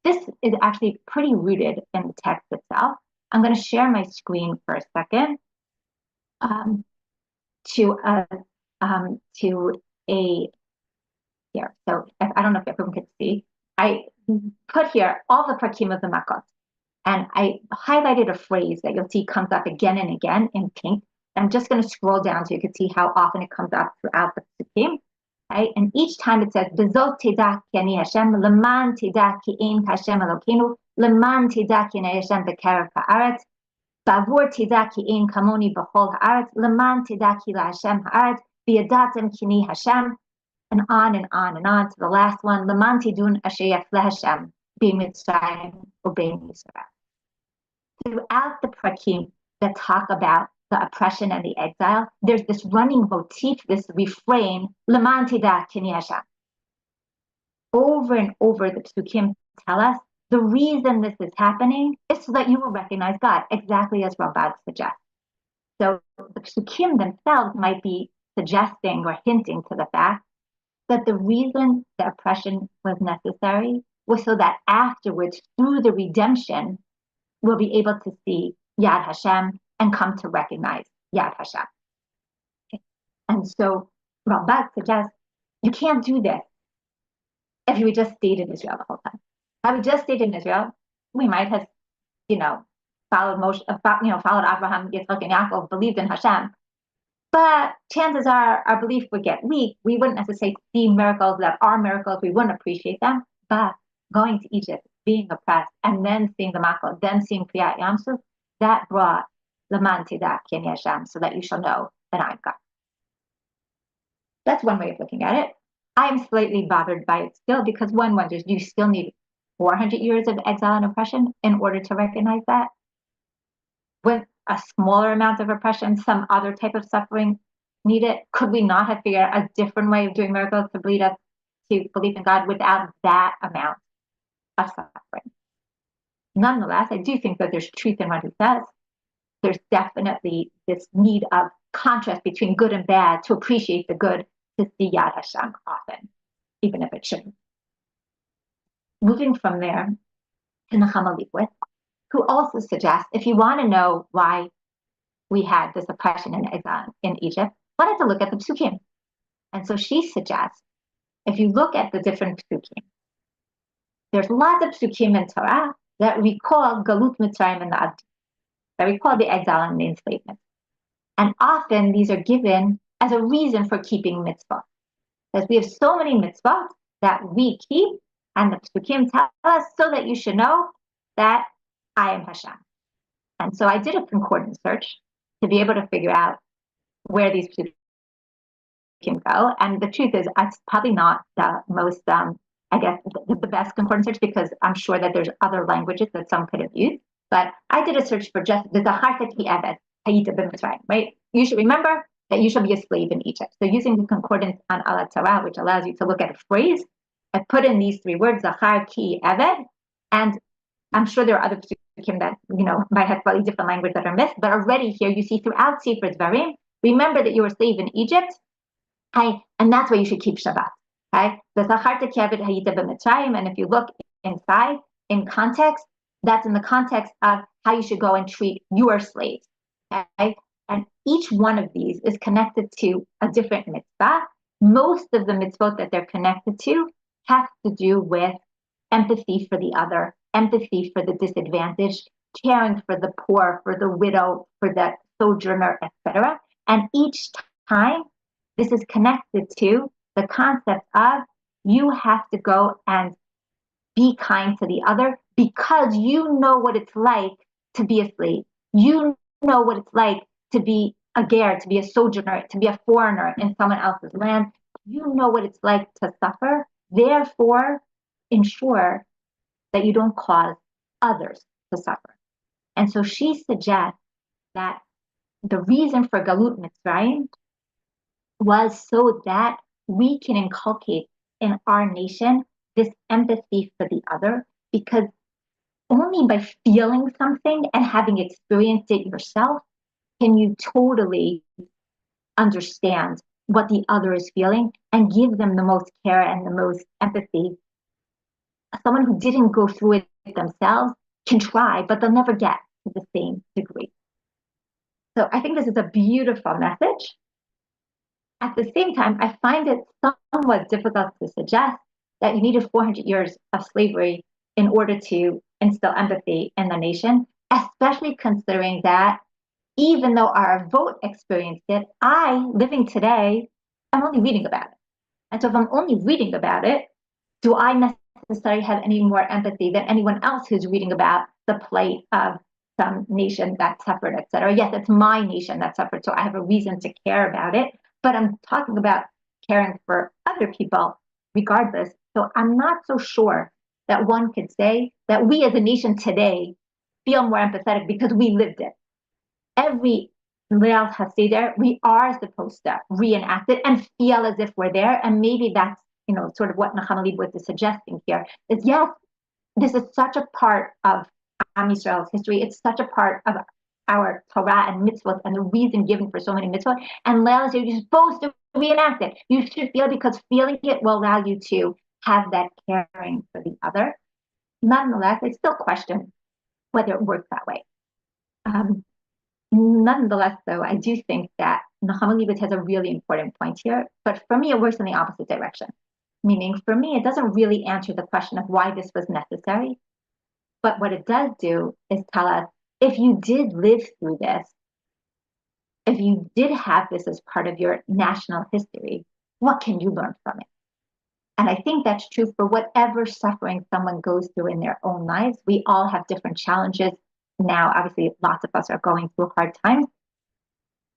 this is actually pretty rooted in the text itself. I'm going to share my screen for a second to a here. So I don't know if everyone can see. I put here all the prakim of the Makot, and I highlighted a phrase that you'll see comes up again and again in pink. I'm just going to scroll down so you can see how often it comes up throughout the prakim. Right? And each time it says, "Bezot teda ki ani Hashem, leman teda ki ein Hashem Elokeinu, leman teda ki ani Hashem b'kerev haaretz, ba'avur teda ki ein kamoni b'chol haaretz, leman teda ki la Hashem haaretz, v'yadatem ki ni Hashem," and on and on and on to the last one, leman tidun asher yafle Hashem, b'Mitzrayim u'b'Yisrael. Throughout the prakim that talk about the oppression and the exile, there's this running motif, this refrain, Leman Teda Kini Hashem. Over and over, the Psukim tell us the reason this is happening is so that you will recognize God, exactly as Rabbah suggests. So the Psukim themselves might be suggesting or hinting to the fact that the reason the oppression was necessary was so that afterwards, through the redemption, we'll be able to see Yad Hashem and come to recognize Yad Hashem. Okay. And so Rabbah suggests you can't do this if you just stayed in Israel the whole time. Had we just stayed in Israel, we might have, followed Abraham, Yitzchak, and Yaakov, believed in Hashem. But chances are our belief would get weak. We wouldn't necessarily see miracles that are miracles. We wouldn't appreciate them. But going to Egypt, being oppressed, and then seeing the Makot, then seeing Kriyat Yamsuf, that brought Leman Teda Kini Hashem, so that you shall know that I'm God. That's one way of looking at it. I'm slightly bothered by it still, because one wonders, do you still need 400 years of exile and oppression in order to recognize that? With a smaller amount of oppression, some other type of suffering needed, could we not have figured out a different way of doing miracles to lead us to believe in God without that amount of suffering? Nonetheless, I do think that there's truth in what he says. there's definitely this need of contrast between good and bad to appreciate the good, to see Yad Hashem often, even if it shouldn't. Moving from there to Nechama Leibowitz, who also suggests, if you want to know why we had this oppression and exile in Egypt, why don't you look at the psukim? And so she suggests, if you look at the different psukim, there's lots of psukim in Torah that recall Galut Mitzrayim and the Abdi, that recall the exile and the enslavement. And often these are given as a reason for keeping mitzvah. Because we have so many mitzvot that we keep, and the psukim tell us so that you should know that I am Hashem. And so I did a concordance search to be able to figure out where these psukim go. And the truth is, it's probably not the most, I guess, the best concordance search, because I'm sure that there's other languages that some could have used. But I did a search for just the Zacharta ki Eved Hayita b'Mitzrayim, right? You should remember that you shall be a slave in Egypt. So using the concordance on Alat Torah, which allows you to look at a phrase, I put in these three words, Zachar ki Eved, and I'm sure there are other psukim that, might have slightly different language that are missed, but already here you see throughout Sefer Dvarim, remember that you were a slave in Egypt, and that's why you should keep Shabbat. Okay? The Zacharta ki Eved Hayita b'Mitzrayim, and if you look inside, in context, that's in the context of how you should go and treat your slaves. Okay? And each one of these is connected to a different mitzvah. Most of the mitzvot that they're connected to have to do with empathy for the other, empathy for the disadvantaged, caring for the poor, for the widow, for the sojourner, etc. And each time, this is connected to the concept of you have to go and be kind to the other because you know what it's like to be a slave. You know what it's like to be a ger, to be a sojourner, to be a foreigner in someone else's land. You know what it's like to suffer. Therefore, ensure that you don't cause others to suffer. And so she suggests that the reason for Galut Mitzrayim was so that we can inculcate in our nation this empathy for the other, because only by feeling something and having experienced it yourself can you totally understand what the other is feeling and give them the most care and the most empathy. Someone who didn't go through it themselves can try, but they'll never get to the same degree. So I think this is a beautiful message. At the same time, I find it somewhat difficult to suggest that you needed 400 years of slavery in order to instill empathy in the nation, especially considering that even though our vote experienced it, I, living today, I'm only reading about it. And so if I'm only reading about it, do I necessarily have any more empathy than anyone else who's reading about the plight of some nation that suffered, et cetera? Yes, it's my nation that suffered, so I have a reason to care about it, but I'm talking about caring for other people regardless. So I'm not so sure that one could say that we as a nation today feel more empathetic because we lived it. Every Leil Hasider, we are supposed to reenact it and feel as if we're there. And maybe that's, sort of what Nechama Leibowitz is suggesting here, is yes, this is such a part of Am Yisrael's history. It's such a part of our Torah and mitzvot and the reason given for so many mitzvot. And Leil Hasider, you're supposed to reenact it. You should feel, because feeling it will allow you to have that caring for the other. Nonetheless, I still question whether it works that way. Nonetheless, though, I do think that Nechama Leibowitz has a really important point here. But for me, it works in the opposite direction. Meaning, for me, it doesn't really answer the question of why this was necessary. But what it does do is tell us, if you did live through this, if you did have this as part of your national history, what can you learn from it? And I think that's true for whatever suffering someone goes through in their own lives. We all have different challenges. Now, obviously, lots of us are going through hard times.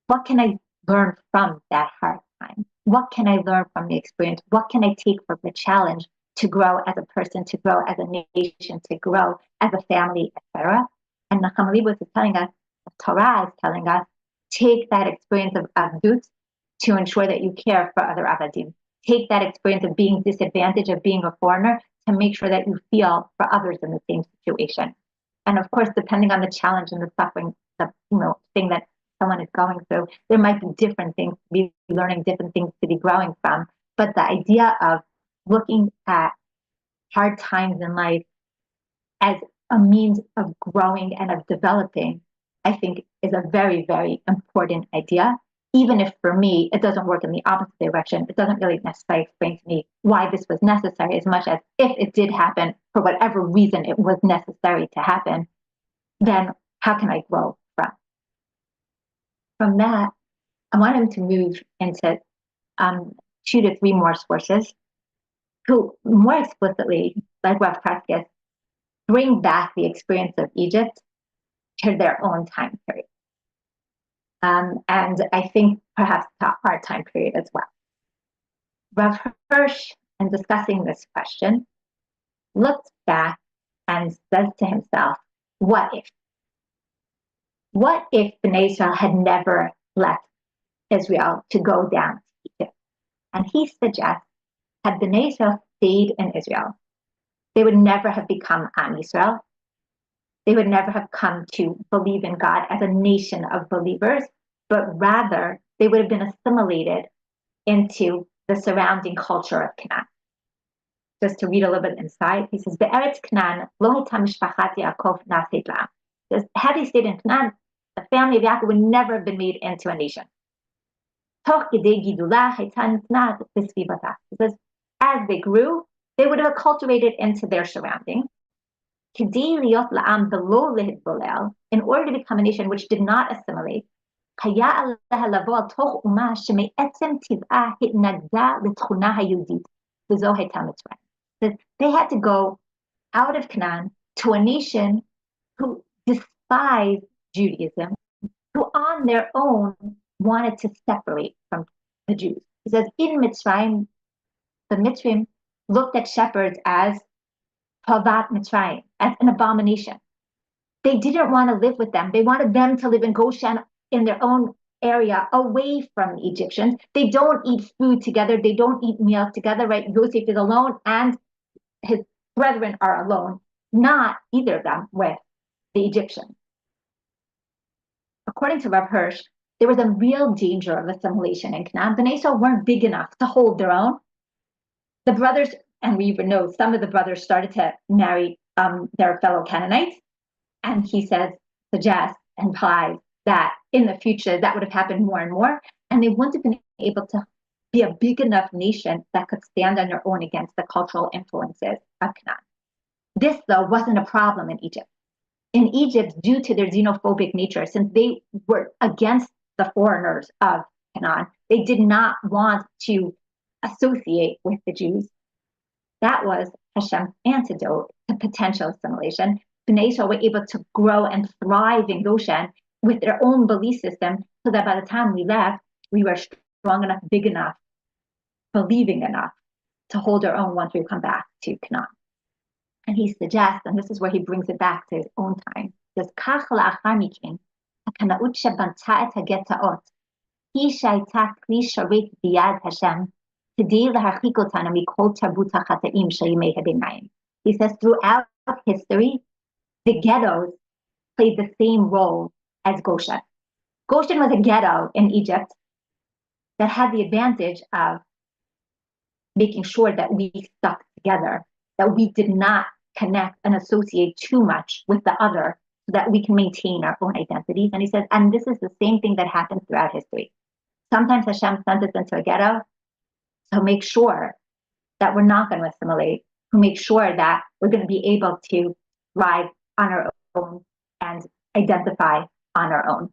What can I learn from that hard time? What can I learn from the experience? What can I take from the challenge to grow as a person, to grow as a nation, to grow as a family, etc.? And Nechama Leibowitz is telling us, Torah is telling us, take that experience of avdut to ensure that you care for other avadim. Take that experience of being disadvantaged, of being a foreigner, to make sure that you feel for others in the same situation. And of course, depending on the challenge and the suffering the thing that someone is going through. There might be different things to be learning, different things to be growing from. But the idea of looking at hard times in life as a means of growing and of developing, I think is a very, very important idea. Even if for me, it doesn't work in the opposite direction, it doesn't really necessarily explain to me why this was necessary as much as if it did happen for whatever reason it was necessary to happen, then how can I grow from? From that, I want him to move into 2 to 3 more sources who more explicitly, like Rav Preskis, bring back the experience of Egypt to their own time period. And I think perhaps to our time period as well. Rav Hirsch, in discussing this question, looks back and says to himself, what if? What if Bnei Israel had never left Israel to go down to Egypt? And he suggests, had Bnei Israel stayed in Israel, they would never have become Am Yisrael. They would never have come to believe in God as a nation of believers, but rather they would have been assimilated into the surrounding culture of Canaan. Just to read a little bit inside, he says, "Be'eretz Canaan lo hayta mishpachat Yaakov naset la'am." Had they stayed in Canaan, the family of Yaakov would never have been made into a nation. Toch kedei gidulah hayta nitnat b'svivata. He says, as they grew, they would have cultivated into their surrounding. Kedei liot la'am v'lo lehitbolel, in order to become a nation which did not assimilate, היה עליה לבוא על תוך אומה שמעצם טבעה התנגדה לתכונה היהודית, וזו הייתה מצרים. They had to go out of Canaan to a nation who despised Judaism, who on their own wanted to separate from the Jews. He says, in Mitzrayim, the Mitzrayim looked at shepherds as Pavat Mitzrayim, as an abomination. They didn't want to live with them. They wanted them to live in Goshen in their own area, away from the Egyptians. They don't eat food together. They don't eat meals together, right? Yosef is alone and his brethren are alone, not either of them with the Egyptians. According to Rav Hirsch, there was a real danger of assimilation in Canaan. Bnei Israel weren't big enough to hold their own. The brothers, and we even know some of the brothers started to marry their fellow Canaanites. And he suggests, implies that in the future that would have happened more and more. And they wouldn't have been able to be a big enough nation that could stand on their own against the cultural influences of Canaan. This, though, wasn't a problem in Egypt. In Egypt, due to their xenophobic nature, since they were against the foreigners of Canaan, they did not want to associate with the Jews. That was Hashem's antidote to potential assimilation. Bnei Israel were able to grow and thrive in Goshen with their own belief system, so that by the time we left, we were strong enough, big enough, believing enough to hold our own once we come back to Canaan. And he suggests, and this is where he brings it back to his own time, says, "Kach la'achar mikin, hakanaut shebanta et hagetaot, hi shayta kli sharet biyad Hashem, kedei laharchik otanu mikol tarbut hachata'im shel yimei habinayim." He says, throughout history, the ghettos played the same role as Goshen. Goshen was a ghetto in Egypt that had the advantage of making sure that we stuck together, that we did not connect and associate too much with the other, so that we can maintain our own identities. And he says, and this is the same thing that happens throughout history. Sometimes Hashem sends us into a ghetto to make sure that we're not going to assimilate, to make sure that we're going to be able to thrive on our own and identify on our own.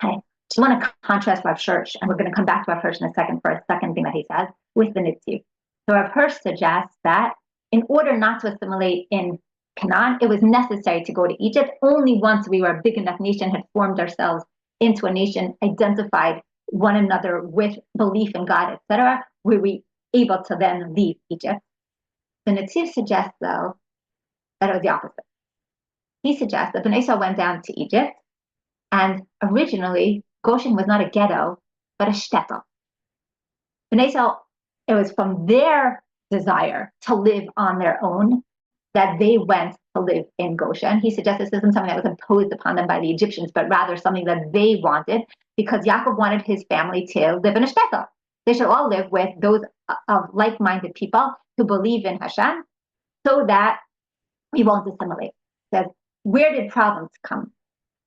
Okay. Just want to contrast Rav Hirsch, and we're going to come back to Rav Hirsch in a second for a second thing that he says, with the Nitziv. So Rav Hirsch suggests that in order not to assimilate in Canaan, it was necessary to go to Egypt. Only once we were a big enough nation, had formed ourselves into a nation, identified one another with belief in God, etc., were we able to then leave Egypt. The Nitziv suggests, though, that it was the opposite. He suggests that Bnei Israel went down to Egypt, and originally Goshen was not a ghetto, but a shtetl. Bnei Israel, it was from their desire to live on their own that they went to live in Goshen. He suggests this isn't something that was imposed upon them by the Egyptians, but rather something that they wanted, because Yaakov wanted his family to live in a shtetl. They should all live with those of like-minded people who believe in Hashem, so that we won't assimilate. He says, where did problems come?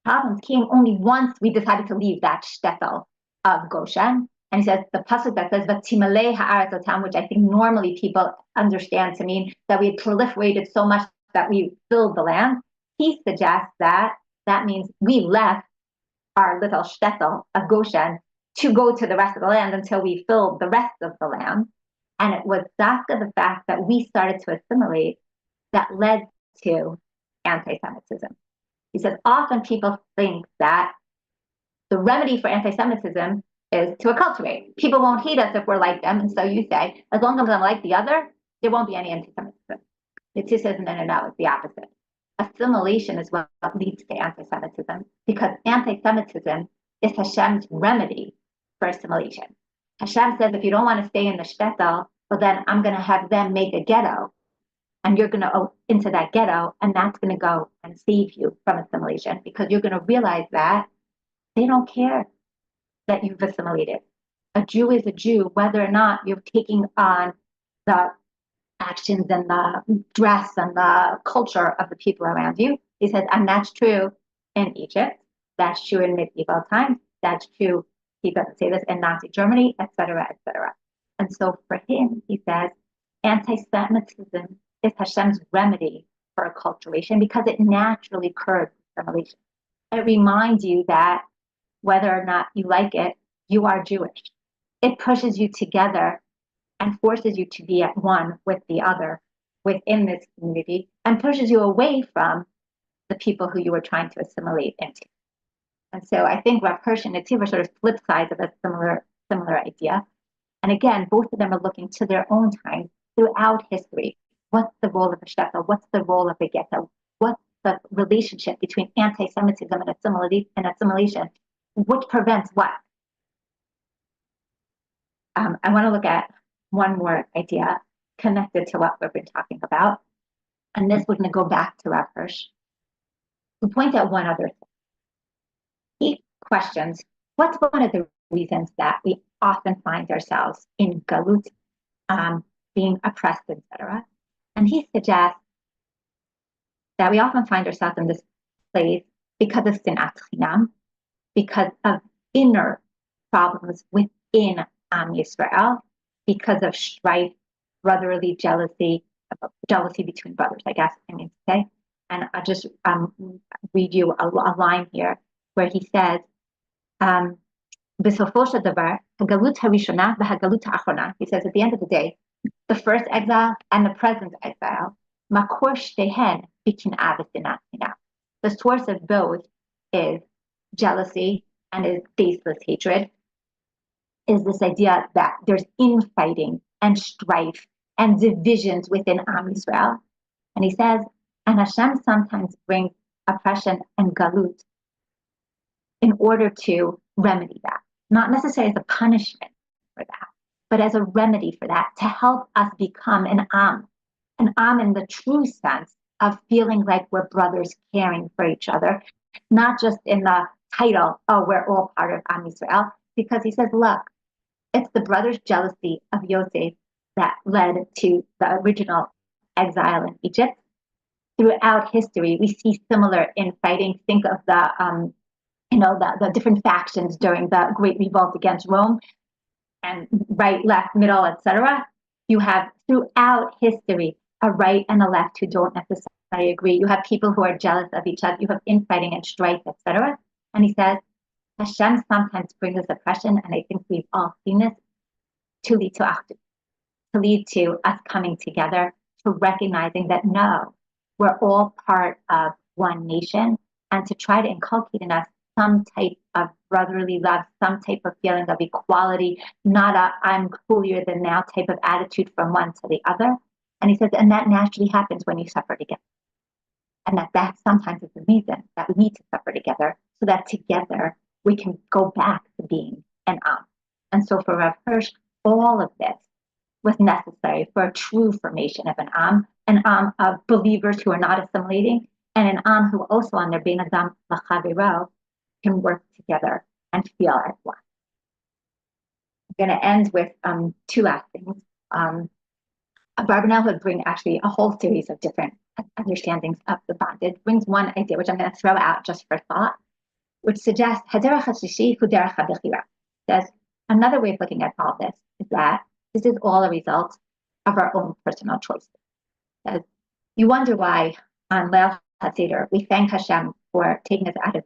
Problems came only once we decided to leave that shtetl of Goshen. And he says, the pasuk that says, "Vatimalei ha'aretz otam," which I think normally people understand to mean that we had proliferated so much that we filled the land. He suggests that that means we left our little shtetl of Goshen to go to the rest of the land until we filled the rest of the land. And it was after the fact that we started to assimilate that led to anti-Semitism. He says, often people think that the remedy for anti-Semitism is to acculturate. People won't hate us if we're like them. And so you say, as long as I'm like the other, there won't be any anti-Semitism. It just says, no, it's the opposite. Assimilation is what leads to anti-Semitism, because anti-Semitism is Hashem's remedy for assimilation. Hashem says, if you don't want to stay in the shtetl, well, then I'm going to have them make a ghetto, and you're going to go into that ghetto, and that's going to go and save you from assimilation, because you're going to realize that they don't care that you've assimilated. A Jew is a Jew, whether or not you're taking on the actions and the dress and the culture of the people around you. He says, and that's true in Egypt. That's true in medieval times. That's true, he doesn't say this, in Nazi Germany, etc., etc. And so for him, he says, anti-Semitism is Hashem's remedy for acculturation, because it naturally curbs assimilation. It reminds you that whether or not you like it, you are Jewish. It pushes you together and forces you to be at one with the other within this community, and pushes you away from the people who you were trying to assimilate into. And so I think Rav Hirsch and Netziv are sort of flip sides of a similar idea. And again, both of them are looking to their own time throughout history. What's the role of a shtetl? What's the role of a ghetto? What's the relationship between anti-Semitism and assimilation? Which prevents what? I want to look at one more idea connected to what we've been talking about. And this, we're going to go back to Rav Hirsch to point out one other thing. He questions, what's one of the reasons that we often find ourselves in galut, being oppressed, etc.? And he suggests that we often find ourselves in this place because of sinat chinam, because of inner problems within Am Yisrael, because of strife, brotherly jealousy between brothers, I guess I mean to say. And I'll just read you a line here where he says, "B'sofo shel davar, hagalut harishona v'hagalut ha'achrona." He says, at the end of the day, the first exile and the present exile, makor shtehen b'kin'a v'sinat chinam. The source of both is jealousy and is baseless hatred. Is this idea that there's infighting and strife and divisions within Am Yisrael. And he says, and Hashem sometimes brings oppression and galut in order to remedy that. Not necessarily as a punishment for that, but as a remedy for that, to help us become an Am in the true sense of feeling like we're brothers caring for each other, not just in the title, oh, we're all part of Am Yisrael, because he says, look, it's the brothers' jealousy of Yosef that led to the original exile in Egypt. Throughout history, we see similar infighting. Think of the different factions during the Great Revolt against Rome, and right, left, middle, etc. You have throughout history a right and a left who don't necessarily agree. You have people who are jealous of each other. You have infighting and strife, etc. And he says, Hashem sometimes brings us oppression, and I think we've all seen this, to lead to achdut, to lead to us coming together, to recognizing that no, we're all part of one nation, and to try to inculcate in us some type of brotherly love, some type of feeling of equality, not a I'm holier than thou type of attitude from one to the other. And he says, and that naturally happens when you suffer together. And that sometimes is the reason that we need to suffer together, so that together we can go back to being an Am. And so for Rav Hirsch, all of this was necessary for a true formation of an Am, an of believers who are not assimilating, and an who also on their bein adam l'chaviro can work together and feel as one. I'm going to end with two last things. Barbanel would bring actually a whole series of different understandings of the bondage. Brings one idea, which I'm going to throw out just for thought, which suggests haderach hashishi hu derech habechira. Says another way of looking at all this is that this is all a result of our own personal choices. Says you wonder why on Leil HaSeder we thank Hashem for taking us out of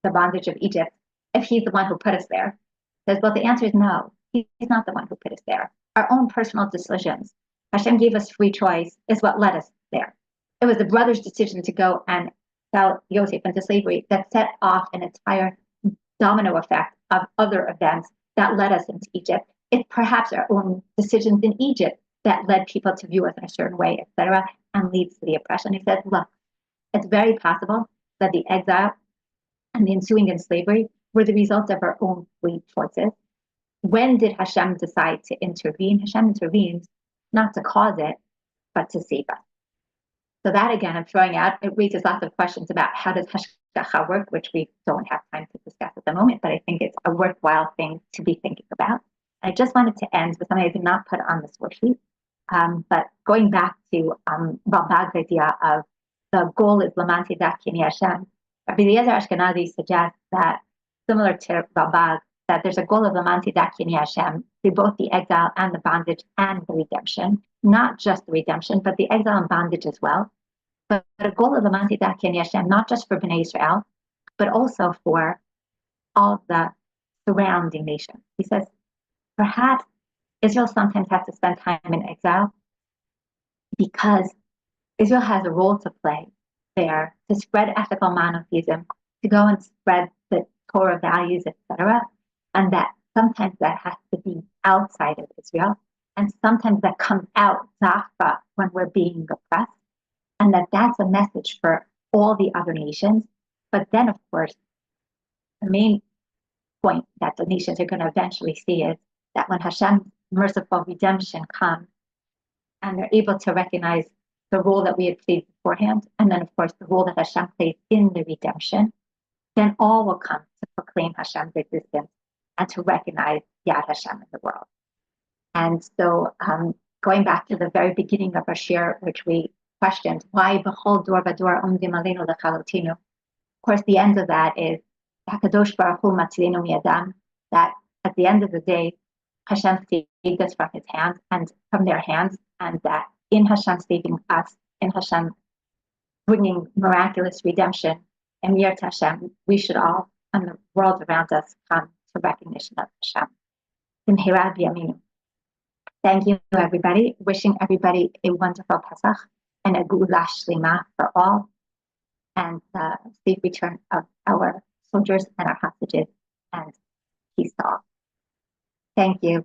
the bondage of Egypt if He's the one who put us there. Says, well, the answer is no. He's not the one who put us there. Our own personal decisions. Hashem gave us free choice is what led us there. It was the brothers' decision to go and sell Yosef into slavery that set off an entire domino effect of other events that led us into Egypt. It's perhaps our own decisions in Egypt that led people to view us in a certain way, etc., and leads to the oppression. He says, look, it's very possible that the exile and the ensuing in slavery were the result of our own free choices. When did Hashem decide to intervene? Hashem intervenes not to cause it, but to save us. So that, again, I'm throwing out, it raises lots of questions about how does hashgacha work, which we don't have time to discuss at the moment, but I think it's a worthwhile thing to be thinking about. I just wanted to end with something I did not put on this worksheet, but going back to Rambag's idea of the goal is Laman Tidak Kini Hashem. Rabbi Eliezer Ashkenazi suggests that, similar to Rambag, that there's a goal of Laman Tidak Kini Hashem through both the exile and the bondage and the redemption. Not just the redemption, but the exile and bondage as well. But a goal of Laman Tidak Kini Hashem, not just for Bnei Israel, but also for all the surrounding nations. He says, perhaps Israel sometimes has to spend time in exile because Israel has a role to play there to spread ethical monotheism, to go and spread the Torah values, etc., and that sometimes that has to be outside of Israel, and sometimes that comes out zafra when we're being oppressed, and that's a message for all the other nations. But then, of course, the main point that the nations are going to eventually see is that when Hashem's merciful redemption comes, and they're able to recognize the role that we had played beforehand, and then, of course, the role that Hashem plays in the redemption, then all will come to proclaim Hashem's existence and to recognize Yad Hashem in the world. And so, going back to the very beginning of our share, which we questioned, why b'chol dor v'dor omdim aleinu lechalotinu? Of course, the end of that is Hakadosh Baruch Hu matzilenu mi'adam, that at the end of the day, Hashem saved us from His hands and from their hands, and that in Hashem saving us, in Hashem bringing miraculous redemption, and Yirat Hashem, we should all, and the world around us, come to recognition of Hashem. B'mehera b'yameinu. Thank you, everybody. Wishing everybody a wonderful Pesach and a Geula Shlema for all, and safe return of our soldiers and our hostages, and peace to all. Thank you.